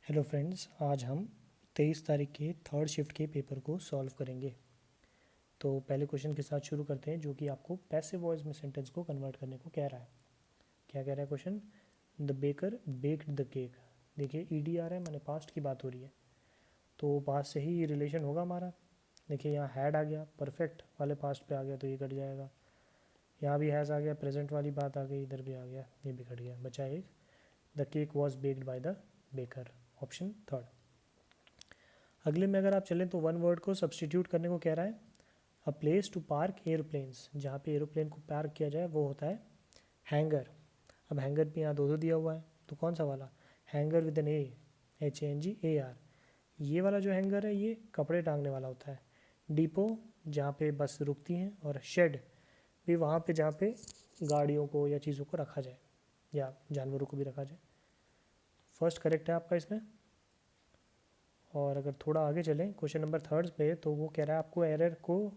Hello friends, आज हम 23 तारीख के थर्ड शिफ्ट के पेपर को सॉल्व करेंगे। तो पहले क्वेश्चन के साथ शुरू करते हैं, जो कि आपको पैसिव वॉइस में सेंटेंस को कन्वर्ट करने को कह रहा है। क्या कह रहा है question? The baker baked the cake. देखिए ईडी आ रहा है, मैंने पास्ट की बात हो रही है, तो पास्ट से ही रिलेशन होगा हमारा। देखिए यहाँ हैड आ गया, परफेक्ट वाले पास्ट पे आ गया तो ये कट जाएगा। यहाँ भी हैज़ आ गया, प्रेजेंट वाली बात आ गई, इधर भी आ गया, ये भी कट गया, बचा एक। The cake was baked by the baker, option third. अगले में अगर आप चलें तो वन वर्ड को सब्सटीट्यूट करने को कह रहा है। A place to park aeroplanes, जहाँ पे एरोप्लेन को पार्क किया जाए वो होता है हैंगर। अब हैंगर भी यहाँ दो दिया हुआ है, तो कौन सा वाला? Hangar with an HANGAR। ये वाला जो हैंगर है ये कपड़े टांगने वाला होता है। डिपो, जहाँ पे बस रुकती हैं, और शेड भी वहाँ पे जहाँ पे गाड़ियों को या चीज़ों को रखा जाए या जानवरों को भी रखा जाए। फर्स्ट करेक्ट है आपका इसमें। और अगर थोड़ा आगे चलें क्वेश्चन नंबर थर्ड पे, तो वो कह रहा है आपको एरर को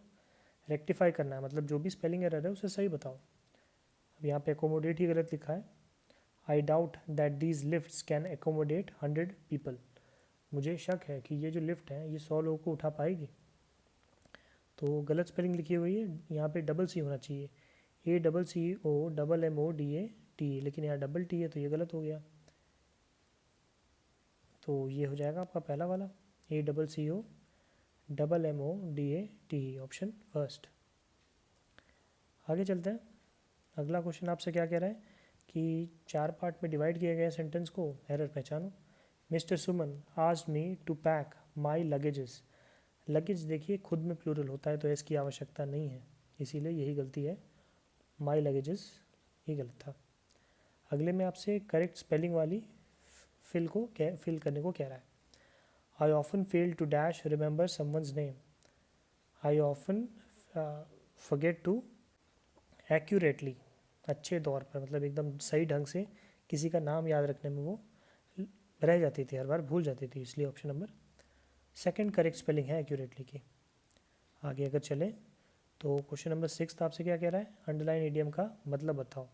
रेक्टिफाई करना है, मतलब जो भी स्पेलिंग एरर है उसे सही बताओ। अब यहाँ पे एकोमोडेट ही गलत लिखा है। I doubt that these lifts can accommodate 100 people. मुझे शक है कि ये जो लिफ्ट है ये 100 लोगों को उठा पाएगी। तो गलत स्पेलिंग लिखी हुई है, यहाँ पे डबल सी होना चाहिए, ACCOMMODAT, लेकिन यहाँ डबल टी है तो ये गलत हो गया। तो ये हो जाएगा आपका पहला वाला, ACCOMMODAT, ऑप्शन फर्स्ट। आगे चलते हैं। अगला क्वेश्चन आपसे क्या कह रहा है कि 4 पार्ट में डिवाइड किया गया सेंटेंस को एरर पहचानो। Mister Suman asked me to pack my luggages. Luggage देखिए खुद में प्लूरल होता है तो एस की आवश्यकता नहीं है, इसीलिए यही गलती है, माई लगेजेस ये गलत था। अगले में आपसे करेक्ट स्पेलिंग वाली फिल करने को कह रहा है। I often fail to dash remember someone's name. I often forget to accurately, अच्छे तौर पर, मतलब एकदम सही ढंग से किसी का नाम याद रखने में वो रह जाती थी, हर बार भूल जाती थी, इसलिए option number second correct spelling है एक्यूरेटली की। आगे अगर चलें तो क्वेश्चन नंबर 6 आपसे क्या कह रहा है? अंडरलाइन ईडियम का मतलब बताओ।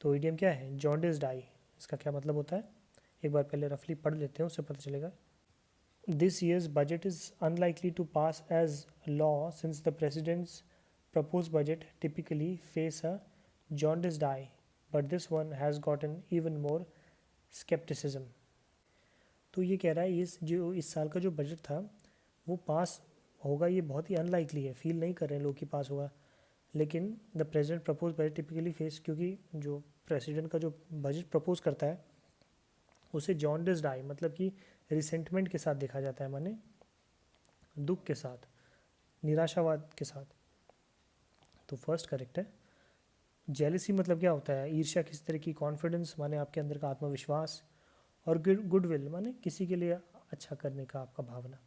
तो ईडियम क्या है? जॉन्डिस डाई, इसका क्या मतलब होता है? एक बार पहले रफली पढ़ लेते हैं, उससे पता चलेगा। This year's budget is unlikely to pass as law since the president's proposed budget typically face a jaundiced eye, but this one has gotten even more skepticism. तो ये कह रहा है इस साल का जो बजट था वो पास होगा, ये बहुत ही अनलाइकली है, फील नहीं कर रहे हैं लोग कि पास होगा। लेकिन the president propose budget typically face, क्योंकि जो प्रेसिडेंट का जो बजट प्रपोज करता है उसे जॉन्डिस्ड आई, मतलब कि रिसेंटमेंट के साथ देखा जाता है, माने दुख के साथ, निराशावाद के साथ। तो फर्स्ट करेक्ट है। जेलिसी मतलब क्या होता है? ईर्ष्या किसी तरह की, कॉन्फिडेंस माने आपके अंदर का आत्मविश्वास, और गुडविल माने किसी के लिए अच्छा करने का आपका भावना।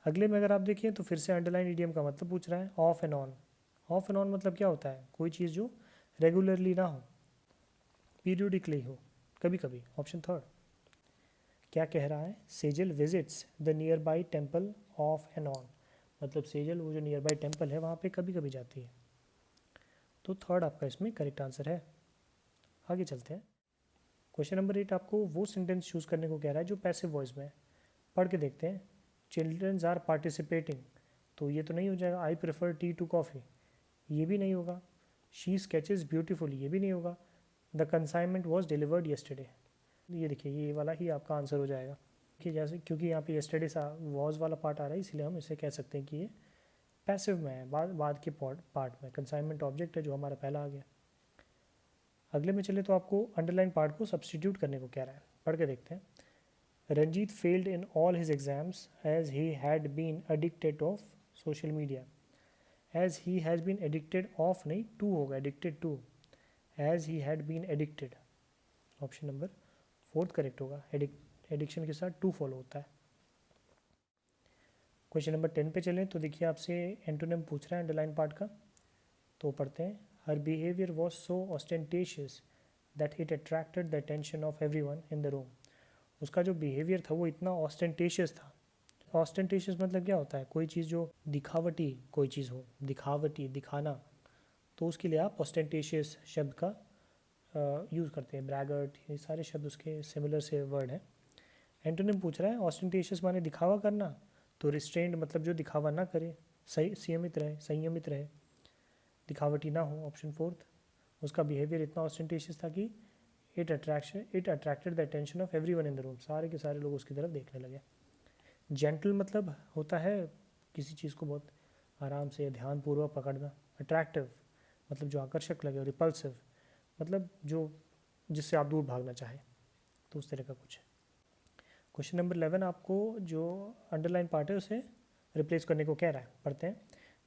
अगले में अगर आप देखिए तो फिर से अंडरलाइन ईडियम का मतलब पूछ रहा है, of and on. Of and on मतलब क्या होता है? कोई चीज़ जो रेगुलरली ना हो, पीरियोडिकली हो, कभी कभी, ऑप्शन थर्ड। क्या कह रहा है? Sejal visits the near by temple of and on, मतलब सेजल वो जो नियर बाई टेम्पल है वहाँ पे कभी कभी जाती है। तो थर्ड आपका इसमें करेक्ट आंसर है। आगे चलते हैं। क्वेश्चन नंबर 8 आपको वो सेंटेंस चूज़ करने को कह रहा है जो पैसिव वॉइस में है। पढ़ के देखते हैं। चिल्ड्रंस आर पार्टिसिपेटिंग, तो ये तो नहीं हो जाएगा। I prefer tea to coffee, ये भी नहीं होगा। शी स्केचेस ब्यूटीफुल, ये भी नहीं होगा। The consignment was delivered yesterday, ये देखिए ये वाला ही आपका आंसर हो जाएगा कि जैसे, क्योंकि यहाँ पे येस्टरडे सा वॉज वाला पार्ट आ रहा है, इसलिए हम इसे कह सकते हैं कि ये पैसिव में है, बाद के पार्ट में। कंसाइनमेंट ऑब्जेक्ट है जो हमारा पहला आ गया। अगले में चले तो आपको अंडरलाइन पार्ट को सब्सटीट्यूट करने को कह रहा है। पढ़ के देखते हैं। Ranjit failed in all his exams as he had been addicted of social media. As he has been addicted of नहीं, टू होगा, addicted to, as he had been addicted, option number fourth correct होगा। Addiction के साथ to follow होता है। Question number 10 पे चलें तो देखिए आपसे एंटोनिम पूछ रहा है अंडरलाइन पार्ट का, तो पढ़ते हैं। हर behaviour was so ostentatious that it attracted the attention of everyone in the room. उसका जो बिहेवियर था वो इतना ऑस्टेंटेशियस था। ऑस्टेंटेशियस मतलब क्या होता है? कोई चीज़ जो दिखावटी कोई चीज़ हो, दिखावटी, दिखाना, तो उसके लिए आप ऑस्टेंटेशियस शब्द का यूज़ करते हैं। ब्रैगर्ट, ये सारे शब्द उसके सिमिलर से वर्ड हैं। एंटोनिम पूछ रहा है ऑस्टेंटेशियस माने दिखावा करना, तो रिस्ट्रेंड मतलब जो दिखावा ना करे, सही संयमित रहे, दिखावटी ना हो। ऑप्शन फोर्थ, उसका बिहेवियर इतना ऑस्टेंटेशियस था कि it attracted the attention of everyone in the room, सारे के सारे लोग उसकी तरफ देखने लगे। जेंटल मतलब होता है किसी चीज़ को बहुत आराम से ध्यानपूर्वक पकड़ना। अट्रैक्टिव मतलब जो आकर्षक लगे। रिपल्सिव मतलब जो जिससे आप दूर भागना चाहें, तो उस तरह का कुछ। क्वेश्चन नंबर 11 आपको जो अंडरलाइन पार्ट है उसे रिप्लेस करने को कह रहा है, पढ़ते हैं।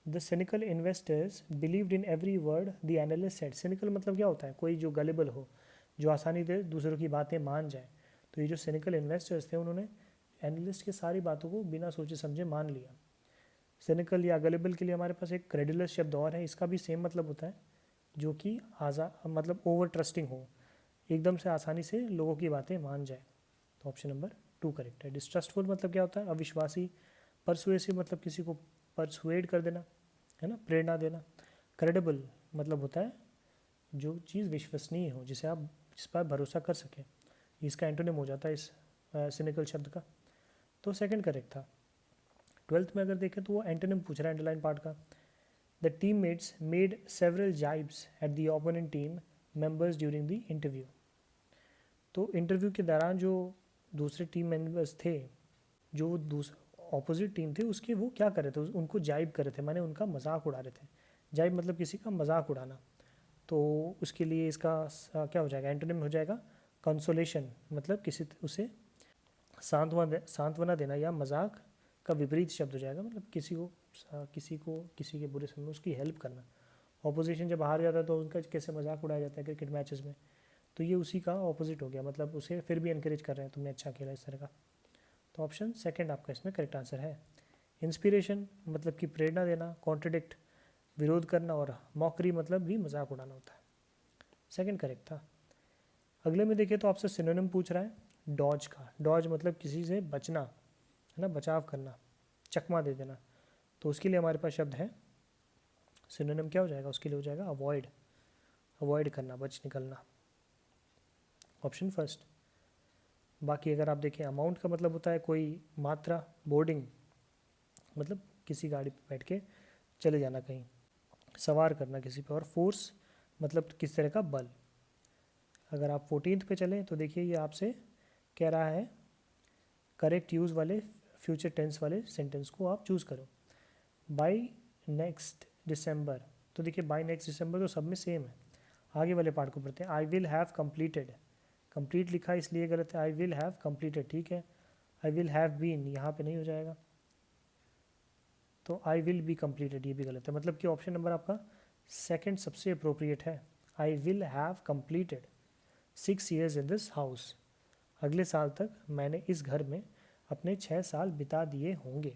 The cynical investors believed in every word the analyst said. Cynical मतलब क्या होता है, कोई जो गलेबल हो, जो आसानी से दूसरों की बातें मान जाए। तो ये जो सिनिकल इन्वेस्टर्स थे उन्होंने एनालिस्ट की सारी बातों को बिना सोचे समझे मान लिया। सिनिकल या गलेबल के लिए हमारे पास एक क्रेडुलस शब्द और है, इसका भी सेम मतलब होता है, जो कि मतलब ओवर ट्रस्टिंग हो, एकदम से आसानी से लोगों की बातें मान जाए। तो ऑप्शन नंबर 2 करेक्ट है। डिस्ट्रस्टफुल मतलब क्या होता है, अविश्वासी। परसुएसिव मतलब किसी को परसुएड कर देना, है ना, प्रेरणा देना। क्रेडिबल मतलब होता है जो चीज़ विश्वसनीय हो, जिस पर भरोसा कर सकें। इसका एंटोनिम हो जाता है इस सिनिकल शब्द का। तो सेकंड करेक्ट था। 12th में अगर देखें तो वो एंटोनिम पूछ रहा है अंडरलाइन पार्ट का। The teammates made several jibes at the opponent team members during the interview. तो इंटरव्यू के दौरान जो दूसरे टीम मेंबर्स थे, जो ऑपोजिट टीम थे उसके, वो क्या कर रहे थे, उनको जाइब कर रहे थे, माने उनका मजाक उड़ा रहे थे। जाइब मतलब किसी का मजाक उड़ाना। तो उसके लिए इसका क्या हो जाएगा, एंटोनिम हो जाएगा कंसोलेशन, मतलब किसी उसे सांत्वना देना, या मजाक का विपरीत शब्द हो जाएगा, मतलब किसी के बुरे समय में उसकी हेल्प करना। ऑपोजिशन जब हार जाता है तो उनका कैसे मजाक उड़ाया जाता है क्रिकेट मैचेस में, तो ये उसी का ऑपोजिट हो गया, मतलब उसे फिर भी इनकरेज कर रहे हैं, तुमने अच्छा खेला, इस तरह का। तो ऑप्शन सेकंड आपका इसमें करेक्ट आंसर है। इंस्पिरेशन मतलब कि प्रेरणा देना, कॉन्ट्रडिक्ट विरोध करना, और मॉकरी मतलब भी मजाक उड़ाना होता है। सेकंड करेक्ट था। अगले में देखिए तो आपसे सिनोनिम पूछ रहा है डॉज का। डॉज मतलब किसी से बचना, है ना, बचाव करना, चकमा दे देना। तो उसके लिए हमारे पास शब्द है, सिनोनिम क्या हो जाएगा, उसके लिए हो जाएगा अवॉइड। अवॉइड करना, बच निकलना। Option first. बाकी अगर आप देखें अमाउंट का मतलब होता है कोई मात्रा, बोर्डिंग मतलब किसी गाड़ी पर बैठ के चले जाना कहीं, सवार करना किसी पे, और फोर्स मतलब किस तरह का बल। अगर आप 14th पे चलें तो देखिए ये आपसे कह रहा है करेक्ट यूज़ वाले फ्यूचर टेंस वाले सेंटेंस को आप चूज़ करो। बाई नेक्स्ट दिसंबर, तो देखिए बाई नेक्स्ट दिसंबर तो सब में सेम है। आगे वाले पार्ट को पढ़ते हैं। I will have completed, complete लिखा इसलिए गलत है, आई विल हैव कंप्लीटेड ठीक है। आई विल हैव बीन यहाँ पे नहीं हो जाएगा, तो आई विल बी कंप्लीटेड ये भी गलत है, मतलब कि ऑप्शन नंबर आपका सेकंड सबसे अप्रोप्रिएट है। I will have completed 6 years in this house. अगले साल तक मैंने इस घर में अपने 6 साल बिता दिए होंगे।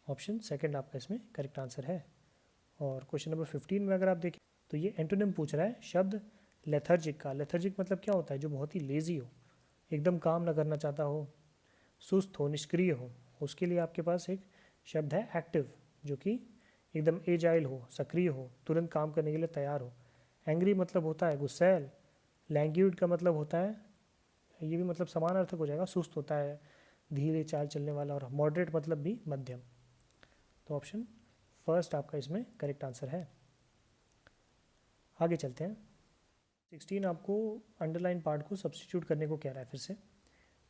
ऑप्शन सेकंड आपका इसमें करेक्ट आंसर है। और क्वेश्चन नंबर 15 में अगर आप देखें तो ये एंटोनिम पूछ रहा है शब्द लेथर्जिक का। लेथर्जिक मतलब क्या होता है, जो बहुत ही लेजी हो, एकदम काम ना करना चाहता हो, सुस्त हो, निष्क्रिय हो। उसके लिए आपके पास एक शब्द है एक्टिव, जो कि एकदम एजाइल हो, सक्रिय हो, तुरंत काम करने के लिए तैयार हो। एंग्री मतलब होता है गुस्सैल। लैंग्यूड का मतलब होता है, ये भी मतलब समान अर्थक हो जाएगा, सुस्त होता है, धीरे चाल चलने वाला। और मॉडरेट मतलब भी मध्यम। तो ऑप्शन फर्स्ट आपका इसमें करेक्ट आंसर है। आगे चलते हैं। 16 आपको अंडरलाइन पार्ट को सब्स्टिट्यूट करने को कह रहा है फिर से।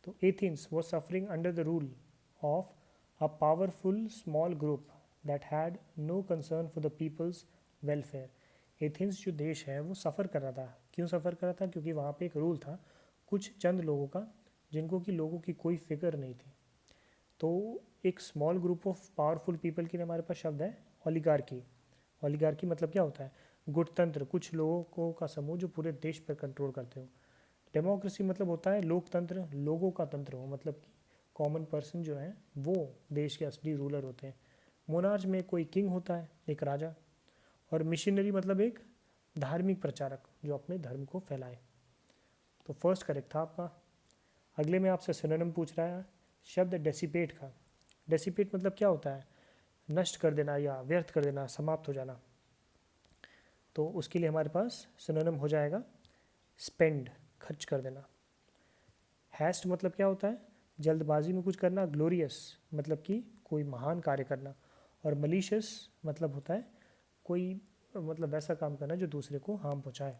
तो Athens was suffering under the rule of a powerful small group that had no concern for the people's welfare. Athens जो देश है वो सफ़र कर रहा था। क्यों सफ़र कर रहा था, क्योंकि वहाँ पे एक रूल था कुछ चंद लोगों का, जिनको कि लोगों की कोई फिक्र नहीं थी। तो एक small group of powerful people के लिए हमारे पास शब्द है ओलिगार्की। ओलिगार्की मतलब क्या होता है, गुटतंत्र, कुछ लोगों का समूह जो पूरे देश पर कंट्रोल करते हो। डेमोक्रेसी मतलब होता है लोकतंत्र, लोगों का तंत्र हो, मतलब कि कॉमन पर्सन जो है वो देश के असली रूलर होते हैं। मोनार्च में कोई किंग होता है, एक राजा। और मिशनरी मतलब एक धार्मिक प्रचारक जो अपने धर्म को फैलाए। तो फर्स्ट करेक्ट था आपका। अगले में आपसे सिनोनिम पूछ रहा है शब्द डेसिपेट का। डेसिपेट मतलब क्या होता है, नष्ट कर देना या व्यर्थ कर देना, समाप्त हो जाना। तो उसके लिए हमारे पास सिनोनिम हो जाएगा स्पेंड, खर्च कर देना। हैस्ट मतलब क्या होता है, जल्दबाजी में कुछ करना, ग्लोरियस मतलब कि कोई महान कार्य करना, और मलिशियस मतलब होता है कोई मतलब वैसा काम करना जो दूसरे को हार्म पहुँचाए।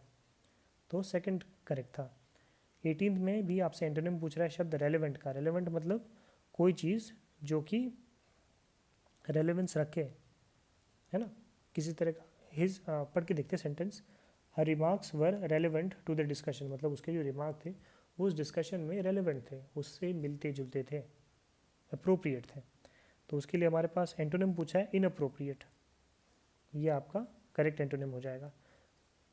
तो सेकंड करेक्ट था। 18th में भी आपसे एंटोनिम पूछ रहा है शब्द रेलेवेंट का। रेलेवेंट मतलब कोई चीज़ जो कि रेलेवेंस रखे, है ना, किसी तरह का। हिज पढ़ के देखते sentence. Her remarks were relevant to the discussion, मतलब उसके जो रिमार्क थे वो उस डिस्कशन में रेलेवेंट थे, उससे मिलते जुलते थे, अप्रोप्रिएट थे। तो उसके लिए हमारे पास एंटोनिम पूछा है इनअप्रोप्रिएट, ये आपका करेक्ट एंटोनिम हो जाएगा।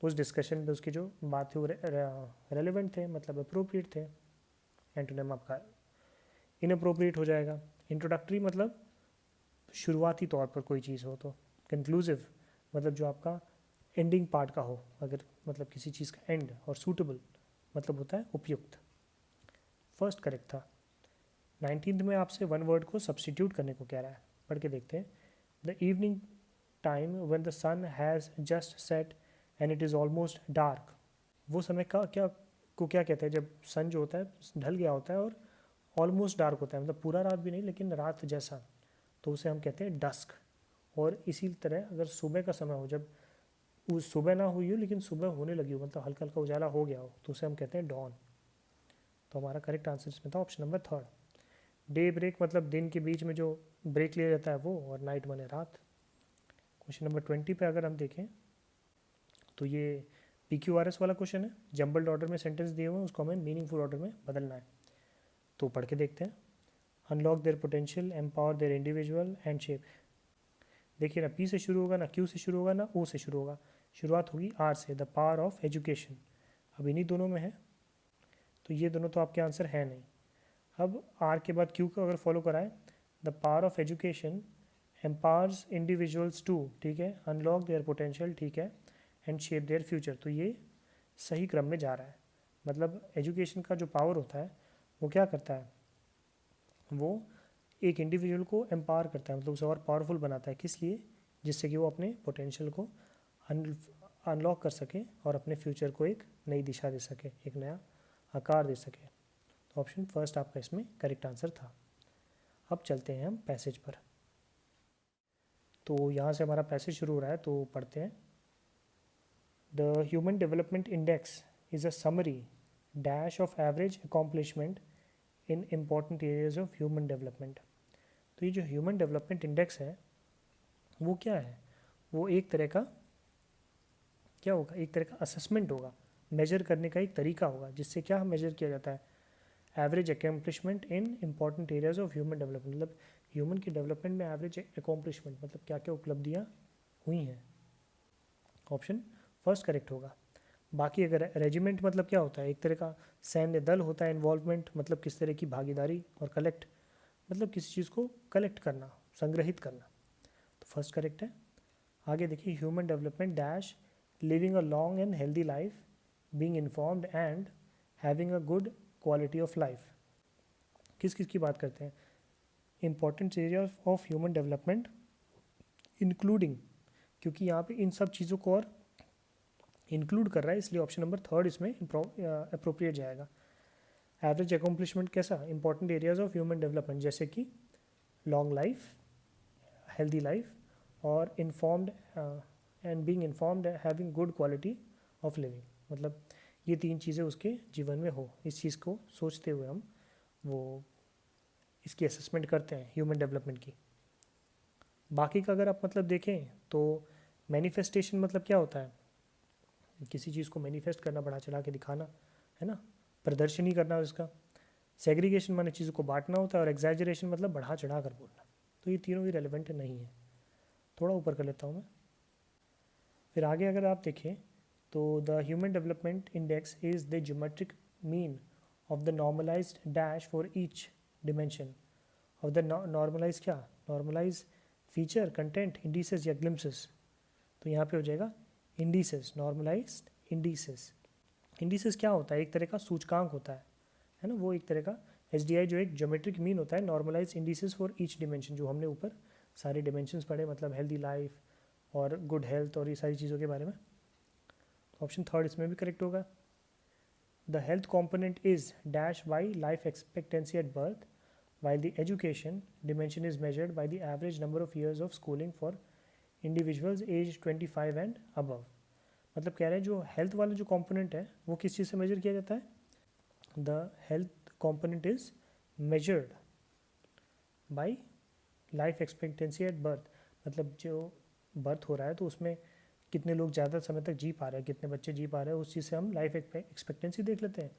उस डिस्कशन में उसकी जो बात थी वो रेलेवेंट थे, मतलब अप्रोप्रिएट थे, एंटोनिम आपका इनअप्रोप्रिएट हो जाएगा। इंट्रोडक्टरी मतलब शुरुआती तौर पर कोई चीज़ हो तो। कंक्लूसिव मतलब जो आपका एंडिंग पार्ट का हो, अगर मतलब किसी चीज़ का एंड। और सूटेबल मतलब होता है उपयुक्त। फर्स्ट करेक्ट था। 19th में आपसे वन वर्ड को सब्स्टिट्यूट करने को कह रहा है, पढ़ के देखते हैं। The evening time when the sun has just set and it is almost dark. वो समय का क्या कहते हैं जब सन जो होता है ढल गया होता है और ऑलमोस्ट डार्क होता है, मतलब पूरा रात भी नहीं लेकिन रात जैसा, तो उसे हम कहते हैं डस्क। और इसी तरह अगर सुबह का समय हो, जब उस सुबह ना हुई हो लेकिन सुबह होने लगी हो, मतलब हल्का हल्का उजाला हो गया हो, तो उसे हम कहते हैं डॉन। तो हमारा करेक्ट आंसर इसमें था option number third. Daybreak मतलब दिन के बीच में जो ब्रेक लिया जाता है वो, और नाइट माने रात। क्वेश्चन नंबर 20 पे अगर हम देखें तो ये PQRS वाला क्वेश्चन है। जंबल्ड ऑर्डर में सेंटेंस दिए हुए हैं, उसको हमें मीनिंगफुल ऑर्डर में बदलना है। तो पढ़ के देखते हैं। Unlock their potential, empower their individual and shape. देखिए ना, P से शुरू होगा, ना Q से शुरू होगा, ना O से शुरू होगा, शुरुआत होगी R से। द पावर ऑफ एजुकेशन, अब इन्हीं दोनों में है, तो ये दोनों तो आपके आंसर है नहीं। अब R के बाद Q को अगर फॉलो कराएं, the power of education empowers individuals to, ठीक है, अनलॉक देयर पोटेंशियल, ठीक है, एंड शेप देयर फ्यूचर। तो ये सही क्रम में जा रहा है। मतलब एजुकेशन का जो पावर होता है वो क्या करता है, वो एक इंडिविजुअल को एम्पावर करता है, मतलब उसे और पावरफुल बनाता है। किस लिए? जिससे कि वो अपने पोटेंशियल को अनलॉक कर सके और अपने फ्यूचर को एक नई दिशा दे सके, एक नया आकार दे सके। तो ऑप्शन फर्स्ट आपका इसमें करेक्ट आंसर था। अब चलते हैं हम पैसेज पर। तो यहाँ से हमारा पैसेज शुरू हो रहा है, तो पढ़ते हैं। The human development index is a summary dash of average accomplishment in important areas of human development. तो ये जो ह्यूमन डेवलपमेंट इंडेक्स है वो क्या है, वो एक तरह का क्या होगा, एक तरह का असेसमेंट होगा, मेजर करने का एक तरीका होगा, जिससे क्या मेजर किया जाता है, average accomplishment in important areas of human development. मतलब ह्यूमन की डेवलपमेंट में एवरेज अकम्पलिशमेंट मतलब क्या क्या उपलब्धियाँ हुई हैं। ऑप्शन फर्स्ट करेक्ट होगा। बाकी अगर रेजिमेंट मतलब क्या होता है, एक तरह का सैन्य दल होता है। इन्वॉल्वमेंट मतलब किस तरह की भागीदारी, और कलेक्ट मतलब किसी चीज़ को कलेक्ट करना, संग्रहित करना। तो फर्स्ट करेक्ट है। आगे देखिए, human development dash living a long and healthy life, being informed and having a good quality of life. किस किस की बात करते हैं, important area of human development including, क्योंकि यहाँ पे इन सब चीज़ों को और इंक्लूड कर रहा है, इसलिए ऑप्शन नंबर थर्ड इसमें अप्रोप्रिएट जाएगा। एवरेज अकम्पलिशमेंट कैसा, important areas of human development, जैसे कि लॉन्ग लाइफ, हेल्दी लाइफ, और informed and being informed, having good quality of living. मतलब ये तीन चीज़ें उसके जीवन में हो, इस चीज़ को सोचते हुए हम वो इसकी असेसमेंट करते हैं ह्यूमन डेवलपमेंट की। बाकी का अगर आप मतलब देखें तो मैनिफेस्टेशन मतलब क्या होता है, किसी चीज़ को मैनिफेस्ट करना, बढ़ा चढ़ा के दिखाना, है ना, प्रदर्शनी करना उसका। सेग्रीगेशन माने चीज़ों को बांटना होता है, और एग्जैजरेशन मतलब बढ़ा चढ़ा कर बोलना। तो ये तीनों भी रेलिवेंट नहीं है। थोड़ा ऊपर कर लेता हूँ मैं। फिर आगे अगर आप देखें तो the human development index is the geometric mean of the normalised dash for each dimension of the normalise, क्या नॉर्मलाइज फीचर, कंटेंट, इंडिसेस या ग्लिम्सेस। तो यहाँ पे हो जाएगा इंडिसेस, नॉर्मलाइज्ड इंडिसेस। इंडिसेस क्या होता है, एक तरह का सूचकांक होता है ना, वो एक तरह का SDI जो एक ज्योमेट्रिक मीन होता है, normalise indices for each dimension, जो हमने ऊपर सारे डिमेंशंस पढ़े, मतलब हेल्दी लाइफ और गुड हेल्थ और ये सारी चीज़ों के बारे में। ऑप्शन थर्ड इसमें भी करेक्ट होगा। The health component is dash by life expectancy at birth while the education dimension is measured by the average number of years of schooling for individuals aged 25 and above. मतलब कह रहे हैं जो health वाला जो component है वो किस चीज़ से मेजर किया जाता है? The health component is measured by life expectancy at birth. मतलब जो बर्थ हो रहा है तो उसमें कितने लोग ज़्यादा समय तक जी पा रहे हैं, कितने बच्चे जी पा रहे हैं, उस चीज़ से हम लाइफ एक्सपेक्टेंसी देख लेते हैं.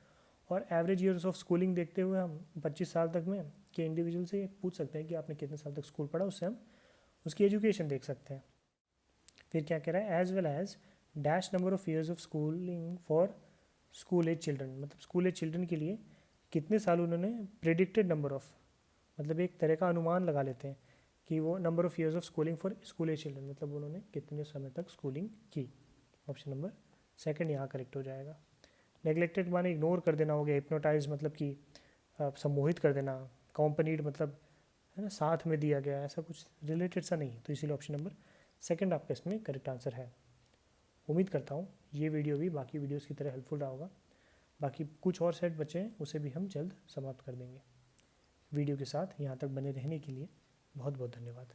और एवरेज ईयर्स ऑफ स्कूलिंग देखते हुए हम 25 साल तक में के इंडिविजुअल से पूछ सकते हैं कि आपने कितने साल तक स्कूल पढ़ा, उससे हम उसकी एजुकेशन देख सकते हैं. फिर क्या कह रहा है? As well as dash number of years of schooling for school age children. मतलब स्कूल एज चिल्ड्रन के लिए कितने साल उन्होंने प्रेडिक्टेड नंबर ऑफ, मतलब एक तरह का अनुमान लगा लेते हैं कि वो number of years of schooling for school age children, मतलब उन्होंने कितने समय तक स्कूलिंग की. ऑप्शन नंबर सेकंड यहाँ करेक्ट हो जाएगा. नेग्लेक्टेड माने इग्नोर कर देना हो गया. हिप्नोटाइज मतलब कि सम्मोहित कर देना. कॉम्पनीड मतलब है ना, साथ में दिया गया, ऐसा कुछ रिलेटेड सा नहीं. तो इसीलिए ऑप्शन नंबर सेकंड आपका इसमें करेक्ट आंसर है. उम्मीद करता हूँ ये वीडियो भी बाकी वीडियोस की तरह हेल्पफुल रहा होगा. बाकी कुछ और सेट बचे हैं उसे भी हम जल्द समाप्त कर देंगे. वीडियो के साथ यहाँ तक बने रहने के लिए बहुत बहुत धन्यवाद.